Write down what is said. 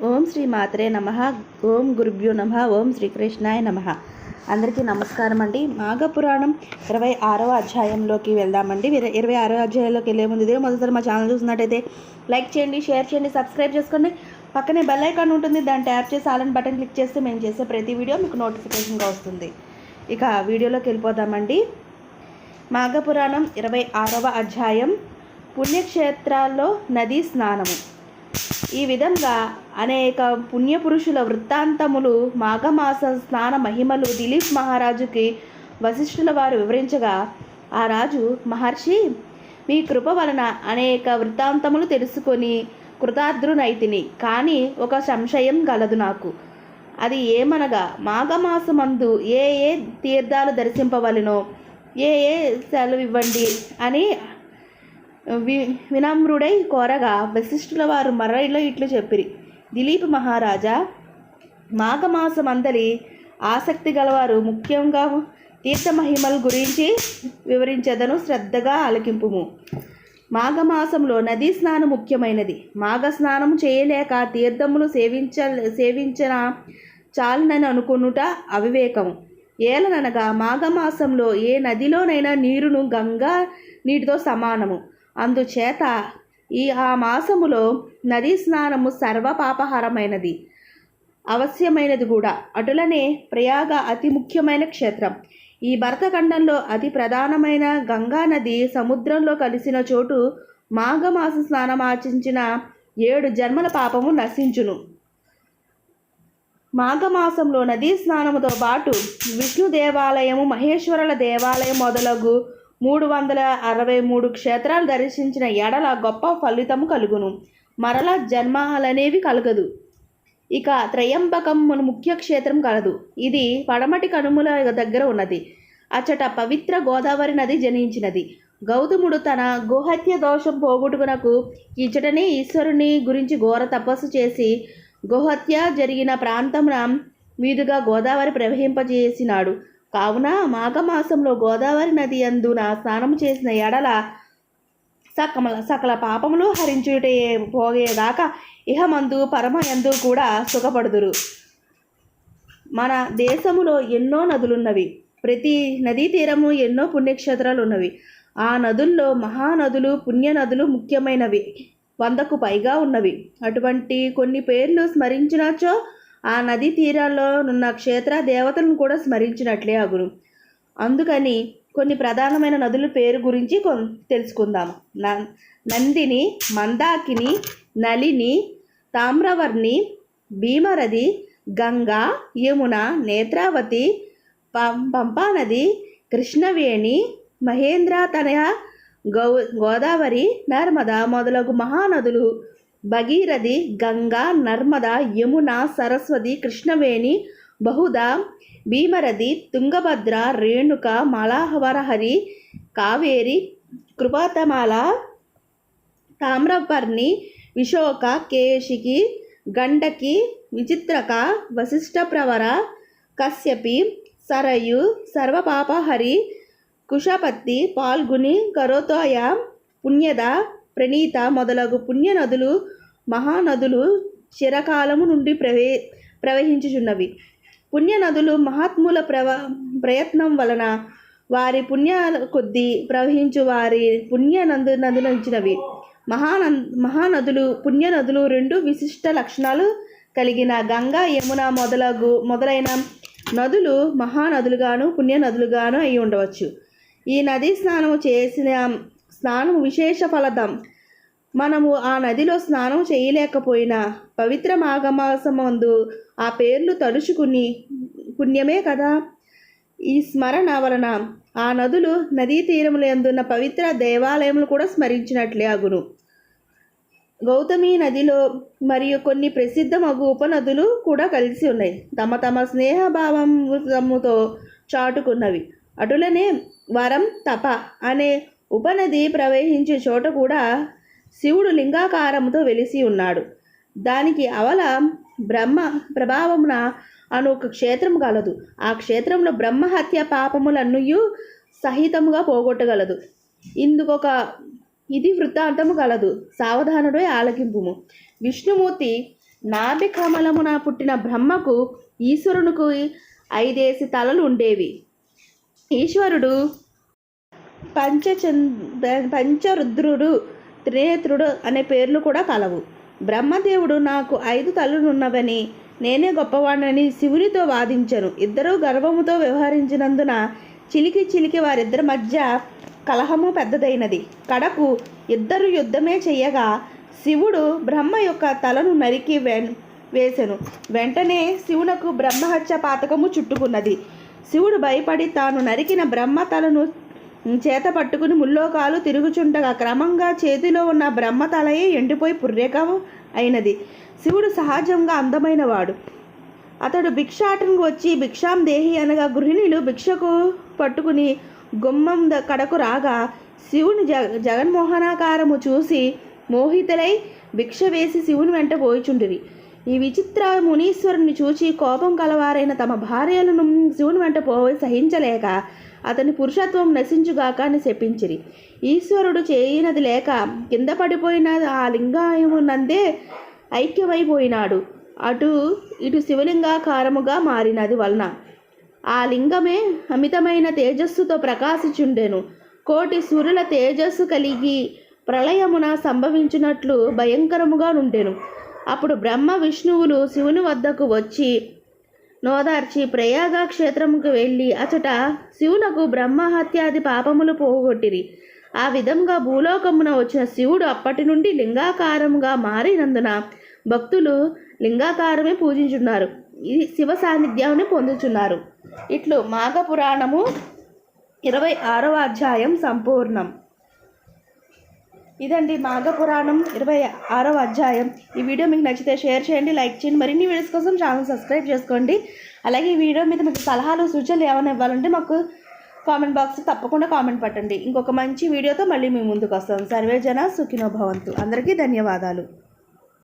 ఓం శ్రీ మాత్రే నమః. ఓం గురుభ్యో నమః. ఓం శ్రీకృష్ణాయ నమః. అందరికీ నమస్కారం అండి. మాఘపురాణం 26వ అధ్యాయంలోకి వెళ్దామండి. 26వ అధ్యాయంలోకి వెళ్ళే ముందు ఇదే మొదటిసారి మా ఛానల్ చూసినట్టయితే లైక్ చేయండి, షేర్ చేయండి, సబ్స్క్రైబ్ చేసుకోండి. పక్కనే బెల్ ఐకాన్ ఉంటుంది, దాన్ని ట్యాప్ చేసి ఆల్ అని బటన్ క్లిక్ చేస్తే మేము చేసే ప్రతి వీడియో మీకు నోటిఫికేషన్గా వస్తుంది. ఇక వీడియోలోకి వెళ్ళిపోదామండి. మాఘపురాణం 26వ అధ్యాయం పుణ్యక్షేత్రాల్లో నదీ స్నానము. ఈ విధంగా అనేక పుణ్యపురుషుల వృత్తాంతములు, మాఘమాస స్నాన మహిమలు దిలీప్ మహారాజుకి వశిష్ఠుల వారు వివరించగా, ఆ రాజు, మహర్షి, మీ కృప వలన అనేక వృత్తాంతములు తెలుసుకొని కృతార్థునైతిని. కానీ ఒక సంశయం గలదు నాకు. అది ఏమనగా, మాఘమాసమందు ఏ ఏ తీర్థాలు దర్శింపవలెనో ఏ సెలవివ్వండి అని వినమ్రుడై కోరగా, వశిష్ఠుల వారు మరలో ఇట్లు చెప్పిరి. దిలీప్ మహారాజా, మాఘమాసమందలి ఆసక్తి గలవారు ముఖ్యంగా తీర్థమహిమల గురించి వివరించదను, శ్రద్ధగా ఆలకింపుము. మాఘమాసంలో నదీ స్నానం ముఖ్యమైనది. మాఘ స్నానం చేయలేక తీర్థమును సేవించిన చాలునని అనుకునుట అవివేకము. ఏలననగా మాఘమాసంలో ఏ నదిలోనైనా నీరును గంగా నీటితో సమానము. అందుచేత ఆ మాసములో నదీ స్నానము సర్వపాపహరమైనది, అవశ్యమైనది కూడా. అటులనే ప్రయాగ అతి ముఖ్యమైన క్షేత్రం. ఈ భరతఖండంలో అతి ప్రధానమైన గంగా నది సముద్రంలో కలిసిన చోటు. మాఘమాస స్నానమాచరించిన 7 జన్మల పాపము నశించును. మాఘమాసంలో నదీ స్నానముతో పాటు విష్ణు దేవాలయము, మహేశ్వరుల దేవాలయం మొదలగు 363 క్షేత్రాలు దర్శించిన ఎడల గొప్ప ఫలితము కలుగును. మరల జన్మాలనేవి కలగదు. ఇక త్రయంబకం ముఖ్య క్షేత్రం కలదు. ఇది పడమటి కనుమల దగ్గర ఉన్నది. అచ్చట పవిత్ర గోదావరి నది జనించినది. గౌతముడు తన గోహత్య దోషం పోగొట్టుకునకు ఇచ్చటనే ఈశ్వరుని గురించి ఘోర తపస్సు చేసి గోహత్య జరిగిన ప్రాంతమున మీదుగా గోదావరి ప్రవహింపజేసినాడు. కావున మాఘమాసంలో గోదావరి నది అందున స్నానము చేసిన ఎడల సకల పాపములు హరించుటే పోయేదాకా ఇహమందు పరమయందు కూడా సుఖపడుదురు. మన దేశములో ఎన్నో నదులున్నవి. ప్రతి నదీ తీరము ఎన్నో పుణ్యక్షేత్రాలు ఉన్నవి. ఆ నదుల్లో మహానదులు, పుణ్యనదులు ముఖ్యమైనవి 100కు పైగా ఉన్నవి. అటువంటి కొన్ని పేర్లు స్మరించినచో ఆ నదీ తీరాల్లో ఉన్న క్షేత్ర దేవతలను కూడా స్మరించినట్లే అగును. అందుకని కొన్ని ప్రధానమైన నదుల పేరు గురించి తెలుసుకుందాం. నందిని, మందాకిని, నళిని, తామ్రవర్ణి, భీమరథి, గంగా, యమున, నేత్రావతి, పంపానది, కృష్ణవేణి, మహేంద్రతనయ, గోదావరి, నర్మదా మొదలగు మహానదులు. భగీరథి, గంగా, నర్మదా, యమున, సరస్వతి, కృష్ణవేణి, బహుదా, భీమరథి, తుంగభద్ర, రేణుక, మలహరహరి, కావేరి, కృపాతమాల, తామ్రపర్ణి, విశోక, కేశికి, గండకి, విచిత్రక, వశిష్ఠప్రవర, కశ్యపి, సరయు, సర్వపాపహరి, కుశపత్తి, పాల్గుని, కరోతోయ, పుణ్యద, ప్రణీత మొదలగు పుణ్యనదులు, మహానదులు చిరకాలము నుండి ప్రవహించుచున్నవి. పుణ్యనదులు మహాత్ముల ప్రయత్నం వలన వారి పుణ్యాల కొద్దీ ప్రవహించు వారి నదులంచినవి. మహానదులు, పుణ్యనదులు 2 విశిష్ట లక్షణాలు కలిగిన గంగా, యమున మొదలైన నదులు మహానదులుగాను పుణ్యనదులుగాను అయి ఉండవచ్చు. ఈ నదీ స్నానము చేసిన స్నానము విశేష ఫలదం. మనము ఆ నదిలో స్నానం చేయలేకపోయినా పవిత్ర మాఘమాసమందు ఆ పేర్లు తలుచుకుని పుణ్యమే కదా. ఈ స్మరణ వలన ఆ నదులు, నదీ తీరములు ఎందున్న పవిత్ర దేవాలయములు కూడా స్మరించినట్లే అగును. గౌతమి నదిలో మరియు కొన్ని ప్రసిద్ధ మగు ఉపనదులు కూడా కలిసి ఉన్నాయి. తమ తమ స్నేహభావముతో చాటుకున్నవి. అటులనే వరం తప అనే ఉపనది ప్రవహించే చోట కూడా శివుడు లింగాకారముతో వెలిసి ఉన్నాడు. దానికి అవల బ్రహ్మ ప్రభావమున అను ఒక క్షేత్రం కలదు. ఆ క్షేత్రంలో బ్రహ్మహత్య పాపములన్నయూ సహితముగా పోగొట్టగలదు. ఇది వృత్తాంతము కలదు. సావధానుడై ఆలకింపుము. విష్ణుమూర్తి నాభి కమలమున పుట్టిన బ్రహ్మకు ఈశ్వరునికి 5 తలలు ఉండేవి. ఈశ్వరుడు పంచరుద్రుడు, త్రినేత్రుడు అనే పేర్లు కూడా కలవు. బ్రహ్మదేవుడు నాకు 5 తలలున్నవని, నేనే గొప్పవాడినని శివునితో వాదించను. ఇద్దరూ గర్వముతో వ్యవహరించినందున చిలికి వారిద్దరి మధ్య కలహము పెద్దదైనది. కడకు ఇద్దరు యుద్ధమే చెయ్యగా శివుడు బ్రహ్మ యొక్క తలను నరికి వేసెను. వెంటనే శివునకు బ్రహ్మహత్య పాతకము చుట్టుకున్నది. శివుడు భయపడి తాను నరికిన బ్రహ్మ తలను చేత పట్టుకుని ముల్లోకాలు తిరుగుచుండగా క్రమంగా చేతిలో ఉన్న బ్రహ్మ తలయే ఎండిపోయి పుర్రెకము అయినది. శివుడు సహజంగా అందమైన వాడు. అతడు భిక్షాటనకు వచ్చి భిక్షాం దేహి అనగా గృహిణులు భిక్షకు పట్టుకుని గుమ్మం కడకు రాగా శివుని జగన్మోహనాకారము చూసి మోహితులై భిక్ష వేసి శివుని వెంట పోయిచుండిరి. ఈ విచిత్ర మునీశ్వరుని చూచి కోపం కలవారైన తమ భార్యలను శివుని వెంట పోయి సహించలేక అతని పురుషత్వం నశించుగాక అని శపించిరి. ఈశ్వరుడు చేయనది లేక కింద పడిపోయిన ఆ లింగమునందే ఐక్యమైపోయినాడు. ఇటు శివలింగాకారముగా మారినది వలన ఆ లింగమే అమితమైన తేజస్సుతో ప్రకాశించుండెను. 1,000,000 సూర్యుల తేజస్సు కలిగి ప్రళయమున సంభవించినట్లు భయంకరముగా నుండెను. అప్పుడు బ్రహ్మ విష్ణువులు శివుని వద్దకు వచ్చి నోదార్చి ప్రయాగ క్షేత్రముకు వెళ్ళి అచట శివునకు బ్రహ్మహత్యాది పాపములు పోగొట్టిరి. ఆ విధంగా భూలోకమున వచ్చిన శివుడు అప్పటి నుండి లింగాకారముగా మారినందున భక్తులు లింగాకారమే పూజించున్నారు. ఈ శివ సాన్నిధ్యాన్ని పొందుచున్నారు. ఇట్లు మాఘపురాణము 26వ అధ్యాయం సంపూర్ణం. ఇదండి మాఘపురాణం 26వ అధ్యాయం. ఈ వీడియో మీకు నచ్చితే షేర్ చేయండి, లైక్ చేయండి. మరిన్ని వీడియోస్ కోసం ఛానల్ సబ్స్క్రైబ్ చేసుకోండి. అలాగే ఈ వీడియో మీద మీకు సలహాలు సూచనలు ఏమైనా ఇవ్వాలంటే మాకు కామెంట్ బాక్స్ తప్పకుండా కామెంట్ పెట్టండి. ఇంకొక మంచి వీడియోతో మళ్ళీ మీ ముందుకు వస్తాం. సర్వే జన సుఖినో భవంతు. అందరికీ ధన్యవాదాలు.